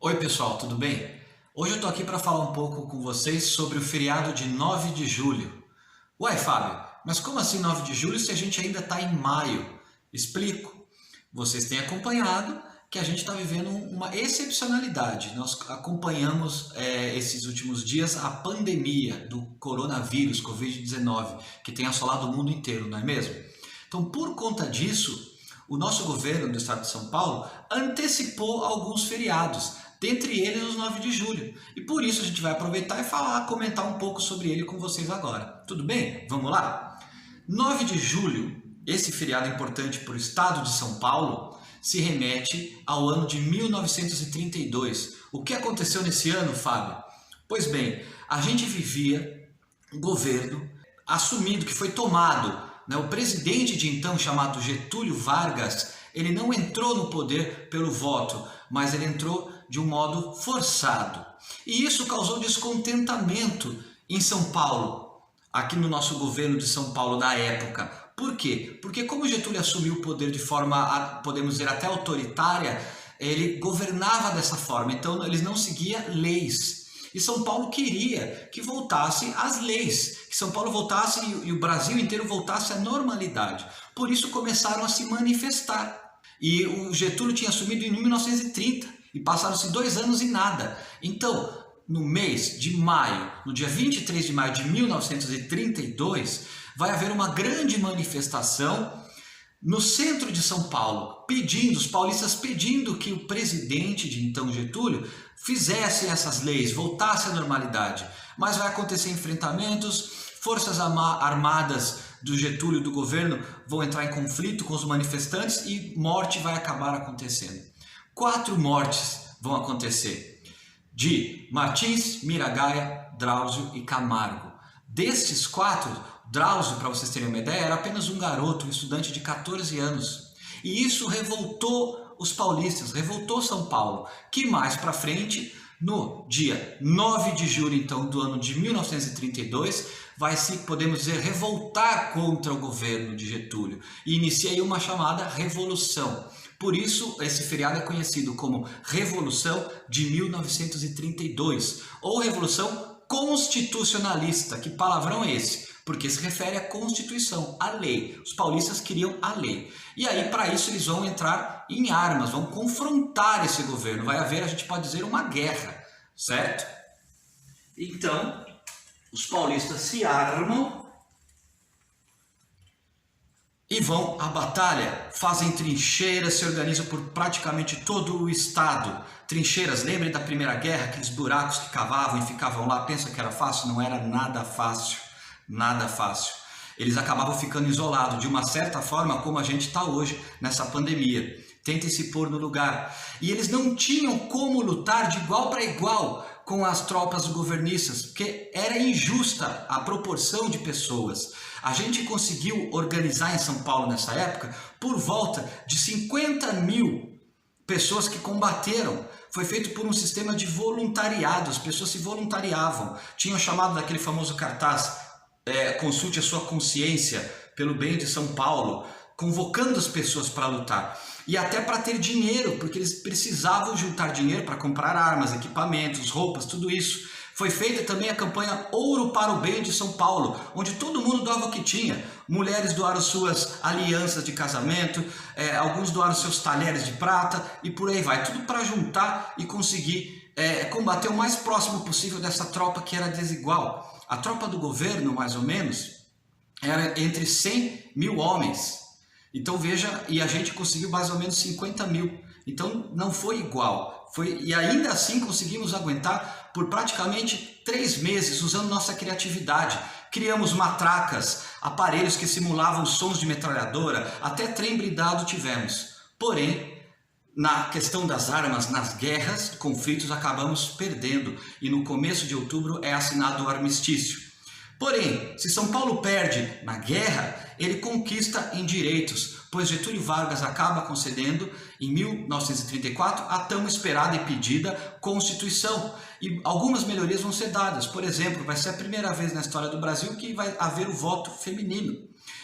Oi pessoal, tudo bem? Hoje eu tô aqui para falar um pouco com vocês sobre o feriado de 9 de julho. Uai, Fábio, mas como assim 9 de julho se a gente ainda está em maio? Explico. Vocês têm acompanhado que a gente está vivendo uma excepcionalidade. Nós acompanhamos esses últimos dias a pandemia do coronavírus, Covid-19, que tem assolado o mundo inteiro, não é mesmo? Então, por conta disso, o nosso governo do estado de São Paulo antecipou alguns feriados, dentre eles os 9 de julho. E por isso a gente vai aproveitar e comentar um pouco sobre ele com vocês agora. Tudo bem? Vamos lá? 9 de julho, esse feriado importante para o estado de São Paulo, se remete ao ano de 1932. O que aconteceu nesse ano, Fábio? Pois bem, a gente vivia um governo assumido, que foi tomado, né? O presidente de então, chamado Getúlio Vargas, ele não entrou no poder pelo voto, mas ele entrou de um modo forçado. E isso causou descontentamento em São Paulo, aqui no nosso governo de São Paulo da época. Por quê? Porque como Getúlio assumiu o poder de forma, podemos dizer, até autoritária, ele governava dessa forma, então ele não seguia leis. E São Paulo queria que voltasse às leis, que São Paulo voltasse e o Brasil inteiro voltasse à normalidade. Por isso começaram a se manifestar. E o Getúlio tinha assumido em 1930 e passaram-se 2 anos e nada. Então, no mês de maio, no dia 23 de maio de 1932, vai haver uma grande manifestação no centro de São Paulo, os paulistas pedindo que o presidente de então, Getúlio, fizesse essas leis, voltasse à normalidade. Mas vai acontecer enfrentamentos, forças armadas do Getúlio e do governo vão entrar em conflito com os manifestantes e morte vai acabar acontecendo. 4 mortes vão acontecer, de Martins, Miragaia, Drauzio e Camargo. Destes 4, Drauzio, para vocês terem uma ideia, era apenas um garoto, um estudante de 14 anos. E isso revoltou os paulistas, revoltou São Paulo, que mais para frente, no dia 9 de julho então, do ano de 1932, vai se, podemos dizer, revoltar contra o governo de Getúlio. E inicia aí uma chamada Revolução. Por isso, esse feriado é conhecido como Revolução de 1932, ou Revolução Constitucionalista. Que palavrão é esse? Porque se refere à Constituição, à lei. Os paulistas queriam a lei. E aí, para isso, eles vão entrar em armas, vão confrontar esse governo. Vai haver, a gente pode dizer, uma guerra, certo? Então, os paulistas se armam e vão à batalha, fazem trincheiras, se organizam por praticamente todo o estado. Trincheiras, lembrem da Primeira Guerra, aqueles buracos que cavavam e ficavam lá. Pensa que era fácil? Não era nada fácil. Nada fácil. Eles acabavam ficando isolados, de uma certa forma como a gente está hoje nessa pandemia. Tentem se pôr no lugar. E eles não tinham como lutar de igual para igual com as tropas governistas, porque era injusta a proporção de pessoas. A gente conseguiu organizar em São Paulo nessa época por volta de 50 mil pessoas que combateram. Foi feito por um sistema de voluntariado, as pessoas se voluntariavam. Tinham chamado daquele famoso cartaz, consulte a sua consciência pelo bem de São Paulo, convocando as pessoas para lutar. E até para ter dinheiro, porque eles precisavam juntar dinheiro para comprar armas, equipamentos, roupas, tudo isso. Foi feita também a campanha Ouro para o Bem de São Paulo, onde todo mundo doava o que tinha. Mulheres doaram suas alianças de casamento, alguns doaram seus talheres de prata e por aí vai. Tudo para juntar e conseguir combater o mais próximo possível dessa tropa que era desigual. A tropa do governo, mais ou menos, era entre 100 mil homens. Então veja, e a gente conseguiu mais ou menos 50 mil. Então não foi igual. E ainda assim conseguimos aguentar por praticamente 3 meses, usando nossa criatividade. Criamos matracas, aparelhos que simulavam sons de metralhadora, até trem blindado tivemos. Porém, na questão das armas, nas guerras, conflitos, acabamos perdendo. E no começo de outubro é assinado o armistício. Porém, se São Paulo perde na guerra, ele conquista em direitos, pois Getúlio Vargas acaba concedendo, em 1934, a tão esperada e pedida Constituição. E algumas melhorias vão ser dadas. Por exemplo, vai ser a primeira vez na história do Brasil que vai haver o voto feminino.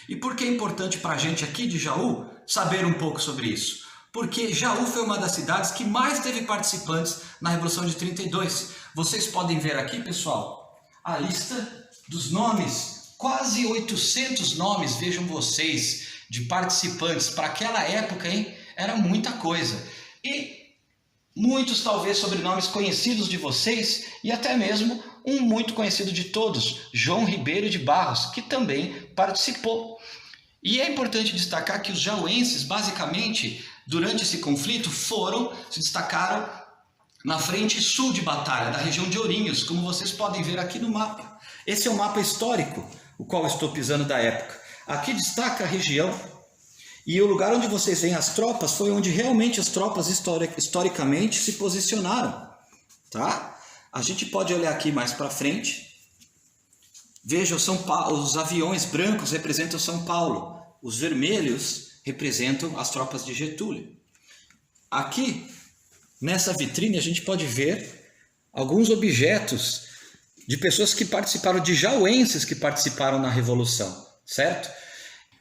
E por que é importante para a gente aqui de Jaú saber um pouco sobre isso? Porque Jaú foi uma das cidades que mais teve participantes na Revolução de 32. Vocês podem ver aqui, pessoal, a lista dos nomes, quase 800 nomes, vejam vocês, de participantes. Para aquela época, hein, era muita coisa. E muitos, talvez, sobrenomes conhecidos de vocês e até mesmo um muito conhecido de todos, João Ribeiro de Barros, que também participou. E é importante destacar que os jauenses, basicamente, durante esse conflito, se destacaram na frente sul de batalha, da região de Ourinhos, como vocês podem ver aqui no mapa. Esse é o mapa histórico, o qual eu estou pisando da época. Aqui destaca a região, e o lugar onde vocês veem as tropas foi onde realmente as tropas historicamente se posicionaram. Tá? A gente pode olhar aqui mais para frente. Veja, os aviões brancos representam São Paulo, os vermelhos representam as tropas de Getúlio. Aqui, nessa vitrine, a gente pode ver alguns objetos de pessoas que participaram, de jauenses que participaram na Revolução, certo?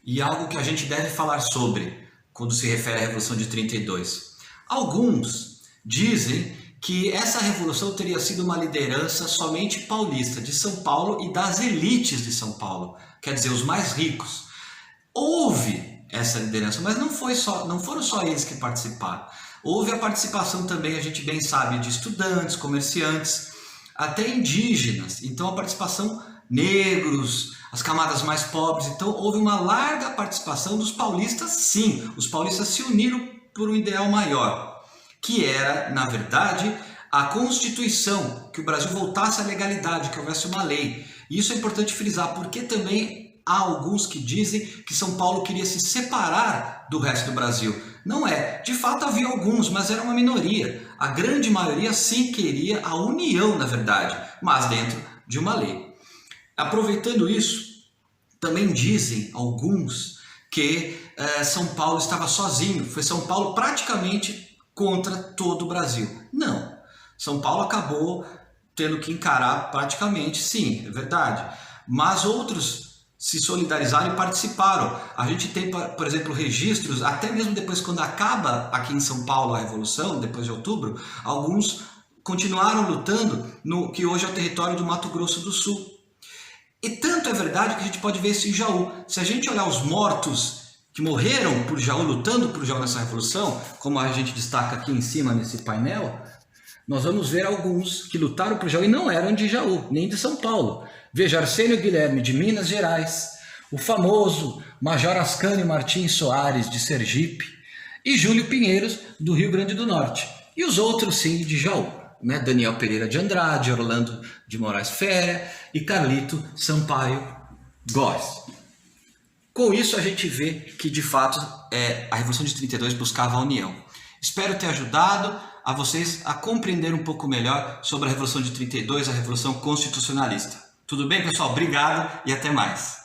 E algo que a gente deve falar sobre quando se refere à Revolução de 32. Alguns dizem que essa revolução teria sido uma liderança somente paulista, de São Paulo e das elites de São Paulo, quer dizer, os mais ricos. Houve essa liderança, mas não foram só eles que participaram. Houve a participação também, a gente bem sabe, de estudantes, comerciantes, até indígenas. Então a participação negros, as camadas mais pobres. Então houve uma larga participação dos paulistas, sim. Os paulistas se uniram por um ideal maior, que era, na verdade, a Constituição, que o Brasil voltasse à legalidade, que houvesse uma lei. E isso é importante frisar, porque também há alguns que dizem que São Paulo queria se separar do resto do Brasil. Não é. De fato havia alguns, mas era uma minoria. A grande maioria sim queria a união, na verdade, mas dentro de uma lei. Aproveitando isso, também dizem alguns que São Paulo estava sozinho. Foi São Paulo praticamente contra todo o Brasil. Não. São Paulo acabou tendo que encarar praticamente, sim, é verdade. Mas outros se solidarizaram e participaram. A gente tem, por exemplo, registros, até mesmo depois quando acaba aqui em São Paulo a Revolução, depois de outubro, alguns continuaram lutando no que hoje é o território do Mato Grosso do Sul. E tanto é verdade que a gente pode ver isso em Jaú. Se a gente olhar os mortos que morreram por Jaú, lutando por Jaú nessa revolução, como a gente destaca aqui em cima nesse painel, nós vamos ver alguns que lutaram por Jaú e não eram de Jaú, nem de São Paulo. Veja, Arcênio Guilherme, de Minas Gerais, o famoso Major Ascânio Martins Soares, de Sergipe, e Júlio Pinheiros, do Rio Grande do Norte. E os outros, sim, de Jaú, né? Daniel Pereira de Andrade, Orlando de Moraes Féria e Carlito Sampaio Góes. Com isso, a gente vê que, de fato, a Revolução de 32 buscava a união. Espero ter ajudado a vocês a compreender um pouco melhor sobre a Revolução de 32, a Revolução Constitucionalista. Tudo bem, pessoal? Obrigado e até mais.